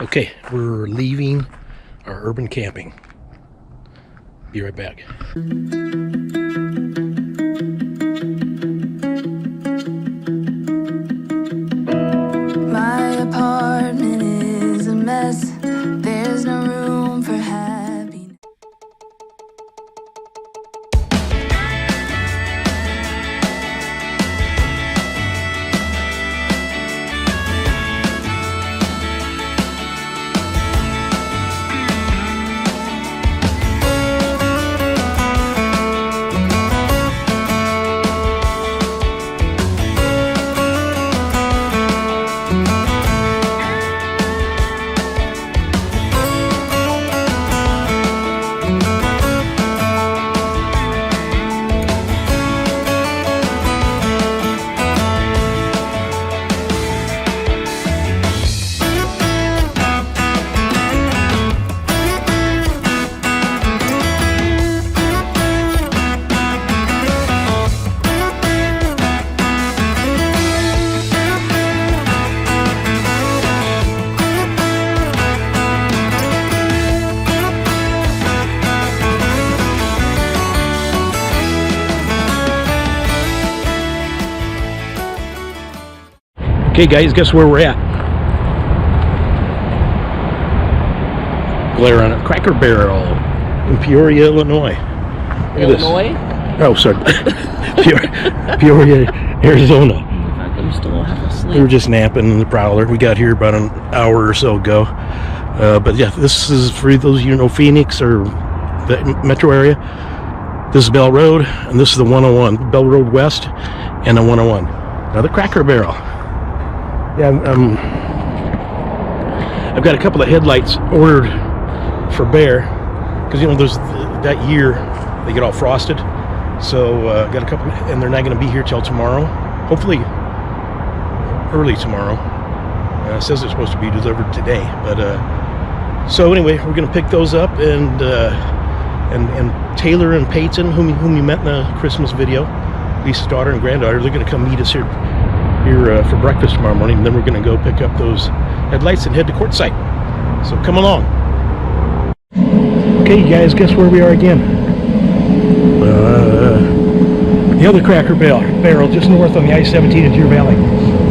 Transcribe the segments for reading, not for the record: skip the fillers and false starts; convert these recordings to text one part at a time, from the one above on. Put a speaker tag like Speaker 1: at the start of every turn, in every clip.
Speaker 1: Okay, we're leaving our urban camping. Be right back.
Speaker 2: My apartment is a mess. There's no room for happiness.
Speaker 1: Okay guys, guess where we're at? Glare on it. Cracker Barrel in Peoria, Illinois.
Speaker 3: Illinois?
Speaker 1: Oh, sorry. Peoria, Arizona.
Speaker 3: I'm still half asleep.
Speaker 1: We were just napping in the Prowler. We got here about an hour or so ago. But yeah, this is for those of you who know Phoenix or the metro area. This is Bell Road, and this is the 101. Bell Road West and the 101. Now the Cracker Barrel. Yeah, I've got a couple of headlights ordered for Bear, because you know there's that year they get all frosted. So got a couple, and they're not going to be here till tomorrow. Hopefully early tomorrow. It says they're supposed to be delivered today, but so anyway, we're going to pick those up, and Taylor and Peyton, whom you met in the Christmas video, Lisa's daughter and granddaughter, they're going to come meet us here for breakfast tomorrow morning, and then we're going to go pick up those headlights and head to Quartzsite. So come along. Okay, you guys, guess where we are again? The other Cracker Barrel, just north on the I-17 in Deer Valley.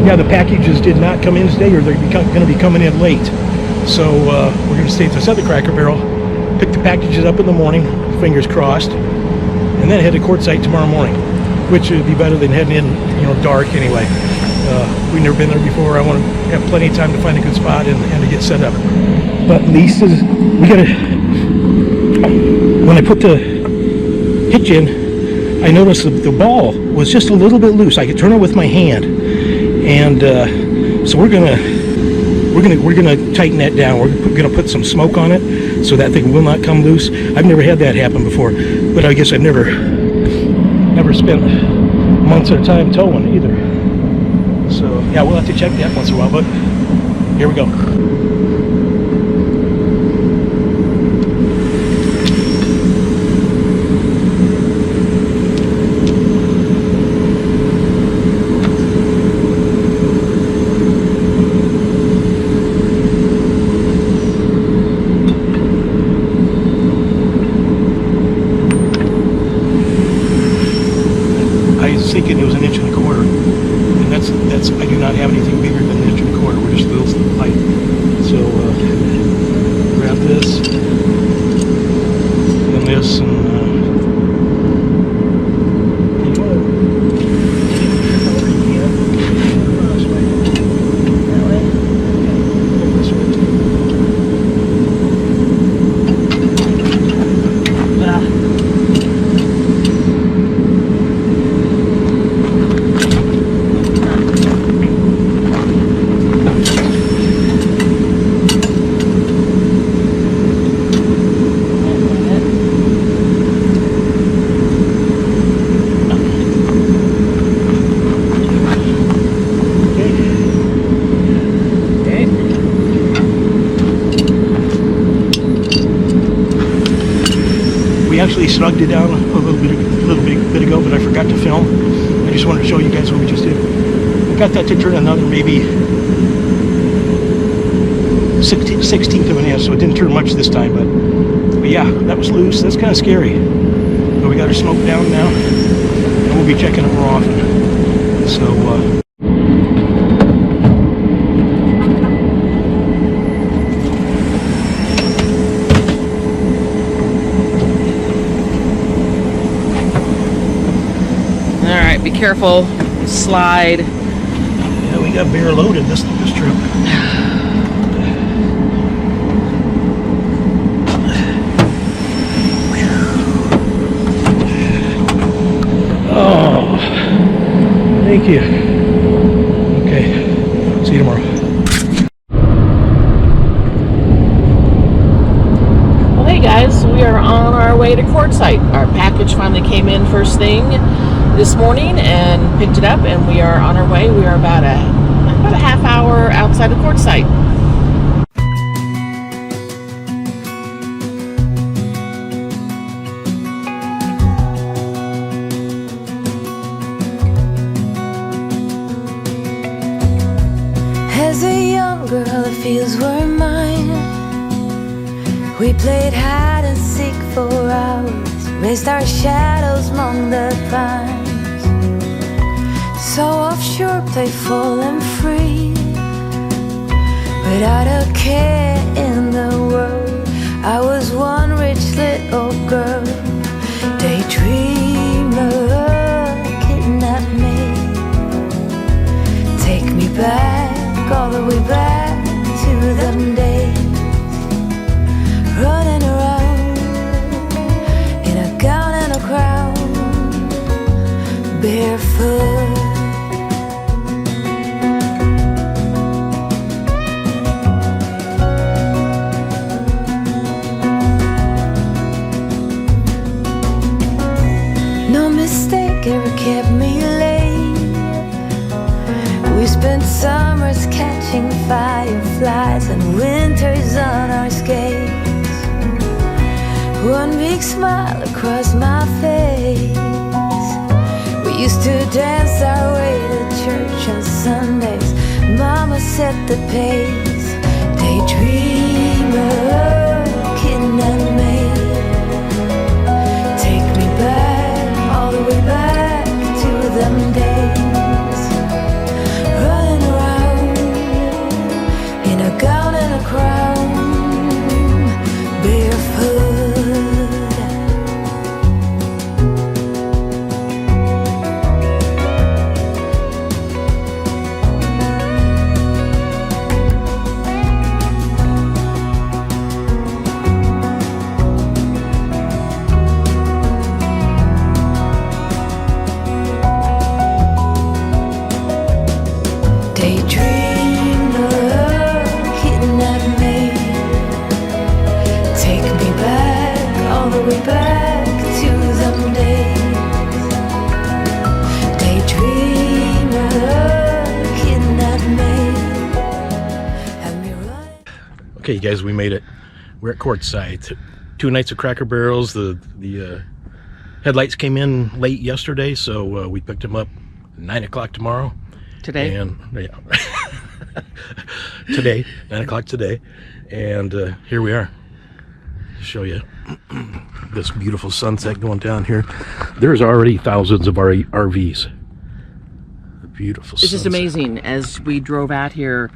Speaker 1: Yeah, the packages did not come in today, or they're going to be coming in late. So we're going to stay at this other Cracker Barrel, pick the packages up in the morning, fingers crossed, and then head to Quartzsite tomorrow morning, which would be better than heading in, you know, dark anyway. We've never been there before. I want to have plenty of time to find a good spot and to get set up. But Lisa's, when I put the hitch in, I noticed the ball was just a little bit loose. I could turn it with my hand, and so we're gonna tighten that down. We're gonna put some smoke on it so that thing will not come loose. I've never had that happen before, but I guess I've never spent months at a time towing either. So yeah, we'll have to check that once in a while, but here we go. I was thinking it was 1.25 inches, and that's I do not have anything bigger than 1.25 inches. We're just a little light. So grab this and this, and actually snugged it down a little bit ago, but I forgot to film. I just wanted to show you guys what we just did. I got that to turn another maybe 16 1/16 of an inch, so it didn't turn much this time, but yeah, that was loose. That's kind of scary. But we got our smoke down now, and we'll be checking it more often. So,
Speaker 3: Alright, be careful. Slide.
Speaker 1: yeah, we got bear loaded this trip. Oh, thank you. Okay, see you tomorrow.
Speaker 3: Well, hey guys, we are on our way to Quartzsite. Our package finally came in first thing this morning and picked it up, and we are on our way. We are about a half hour outside of Quartzsite.
Speaker 2: As a young girl, the fields were mine. We played hide and seek for hours, raised our shadows among the pines. So offshore, playful and free, without a care in the world. I was one rich little girl, daydreamer, kidnap me, take me back, all the way back to them days, running around in a gown and a crown, barefoot. No mistake ever kept me late. We spent summers catching fireflies and winters on our skates. One big smile across my face. We used to dance our way to church on Sundays. Mama set the pace. Daydreamer, kidnap me, take me back, all the way back to them days, running around in a gown and a crown, barefoot.
Speaker 1: Okay, you guys, we made it. We're at Quartzsite. 2 nights of Cracker Barrels. The headlights came in late yesterday, so we picked them up at 9 o'clock tomorrow.
Speaker 3: Today?
Speaker 1: And yeah, today, 9 o'clock today, and here we are. Show you this beautiful sunset going down here. There's already thousands of RVs. The beautiful sunset.
Speaker 3: It's just amazing. As we drove out here,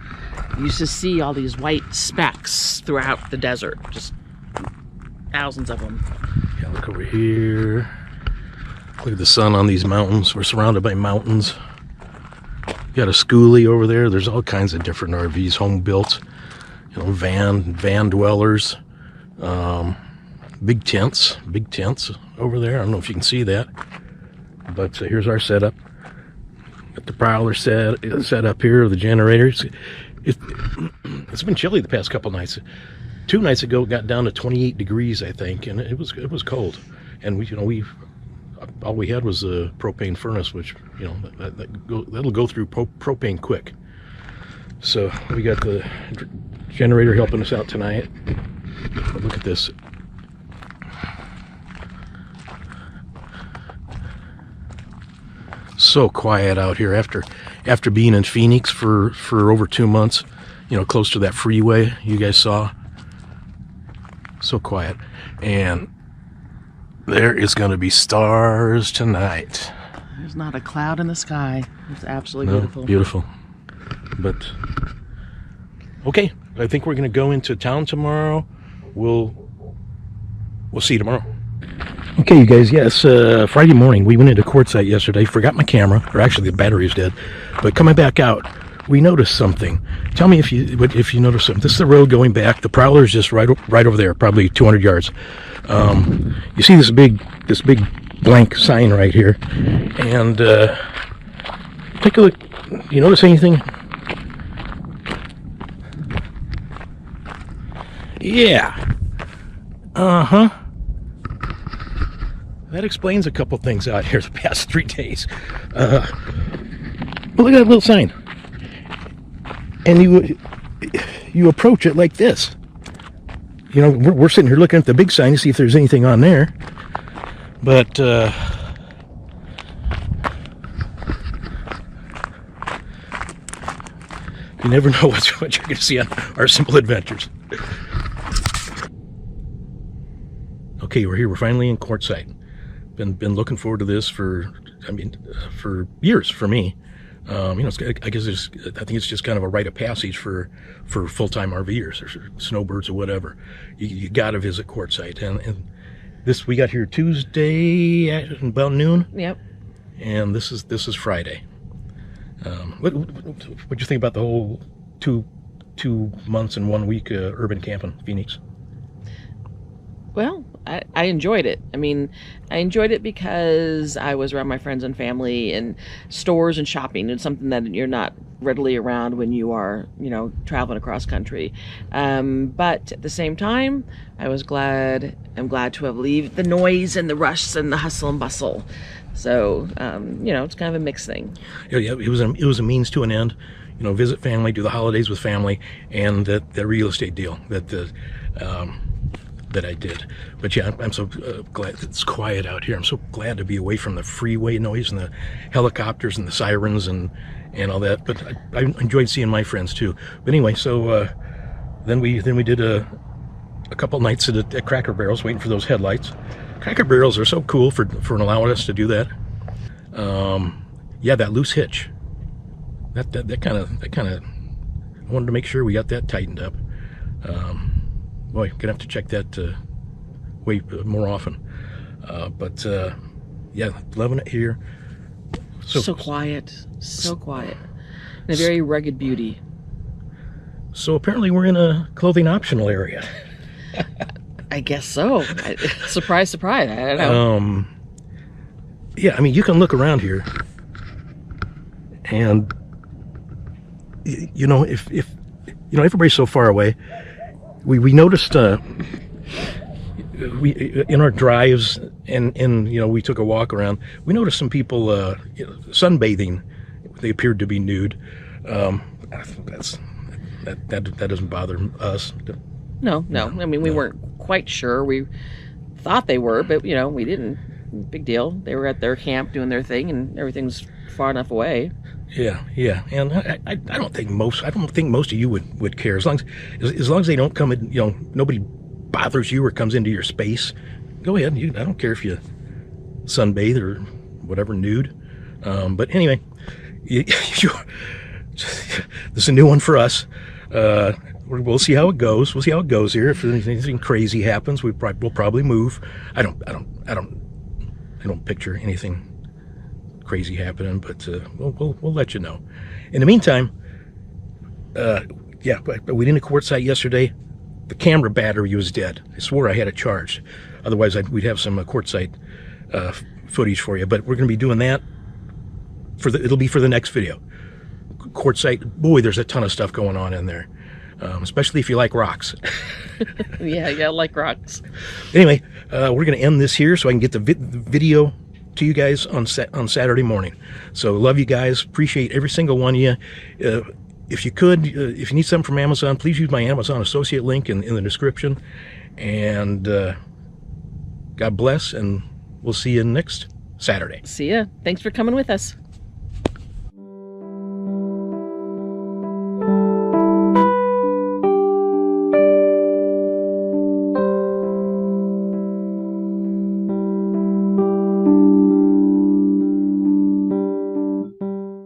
Speaker 3: you used to see all these white specks throughout the desert. Just thousands of them.
Speaker 1: Yeah, look over here. Look at the sun on these mountains. We're surrounded by mountains. Got a schoolie over there. There's all kinds of different RVs, home built, you know, van dwellers, big tents over there. I don't know if you can see that, but here's our setup. Got the prowler set up here, the generators. It's been chilly the past couple nights. 2 nights ago it got down to 28 degrees, I think, and it was cold. And all we had was a propane furnace, which, you know, that'll go through propane quick. So we got the generator helping us out tonight. But look at this. So quiet out here after being in Phoenix for over 2 months. close to that freeway you guys saw. So quiet. And there is going to be stars tonight.
Speaker 3: There's not a cloud in the sky. It's absolutely beautiful.
Speaker 1: Beautiful. But okay, I think we're going to go into town tomorrow. We'll see you tomorrow. Okay, you guys. Yes, Friday morning we went into Quartzsite yesterday. Forgot my camera, or actually the battery's dead. But coming back out, we noticed something. Tell me if you noticed something. This is the road going back. The Prowler's just right over there, probably 200 yards. You see this big blank sign right here, and take a look. You notice anything? Yeah. That explains a couple things out here the past 3 days. But look at that little sign. And you approach it like this. We're sitting here looking at the big sign to see if there's anything on there. But you never know what you're going to see on our simple adventures. Okay, we're here. We're finally in Quartzsite. Been looking forward to this for years for me. I think it's just kind of a rite of passage for full-time RVers or snowbirds or whatever. You got to visit Quartzsite. And this, we got here Tuesday at about noon.
Speaker 3: Yep.
Speaker 1: And this is Friday. What'd you think about the whole two months and 1 week urban camp in Phoenix?
Speaker 3: Well, I enjoyed it. I mean, I enjoyed it because I was around my friends and family and stores and shopping. It's something that you're not readily around when you are, traveling across country. But at the same time, I'm glad to have leave the noise and the rush and the hustle and bustle. So, it's kind of a mixed thing.
Speaker 1: Yeah, it was a means to an end. Visit family, do the holidays with family, and that real estate deal that I did. But yeah, I'm so glad it's quiet out here. I'm so glad to be away from the freeway noise and the helicopters and the sirens and all that. But I enjoyed seeing my friends too. But anyway, so then we did a couple nights at Cracker Barrels waiting for those headlights. Cracker Barrels are so cool for allowing us to do that. Yeah, that loose hitch. That kind of I wanted to make sure we got that tightened up. Boy, gonna have to check that way more often. But yeah, loving it here.
Speaker 3: So quiet, so quiet, and a very rugged beauty.
Speaker 1: So apparently we're in a clothing optional area.
Speaker 3: I guess so. Surprise, surprise. I don't know.
Speaker 1: Yeah, I mean, you can look around here, and if everybody's so far away. We noticed we in our drives and we took a walk around. We noticed some people sunbathing. They appeared to be nude. That doesn't bother us.
Speaker 3: No. I mean, we weren't quite sure. We thought they were, but we didn't. Big deal. They were at their camp doing their thing, and everything's far enough away. Yeah, and I don't think most of you would care as long as they don't come in. Nobody bothers you or comes into your space. Go ahead. I don't care if you sunbathe or whatever nude. But anyway, this is a new one for us. We'll see how it goes. We'll see how it goes here. If anything crazy happens, we'll probably move. I don't picture anything crazy happening, but we'll let you know. In the meantime, yeah, but we didn't Quartzsite yesterday. The camera battery was dead. I swore I had it charged. Otherwise, we'd have some Quartzsite footage for you. But we're going to be doing that it'll be for the next video. Quartzsite, boy, there's a ton of stuff going on in there, especially if you like rocks. Yeah, I like rocks.
Speaker 1: Anyway, we're going to end this here so I can get the video to you guys on Saturday morning. So love you guys. Appreciate every single one of you. If you need something from Amazon, please use my Amazon associate link in the description. And God bless, and we'll see you next Saturday.
Speaker 3: See ya. Thanks for coming with us.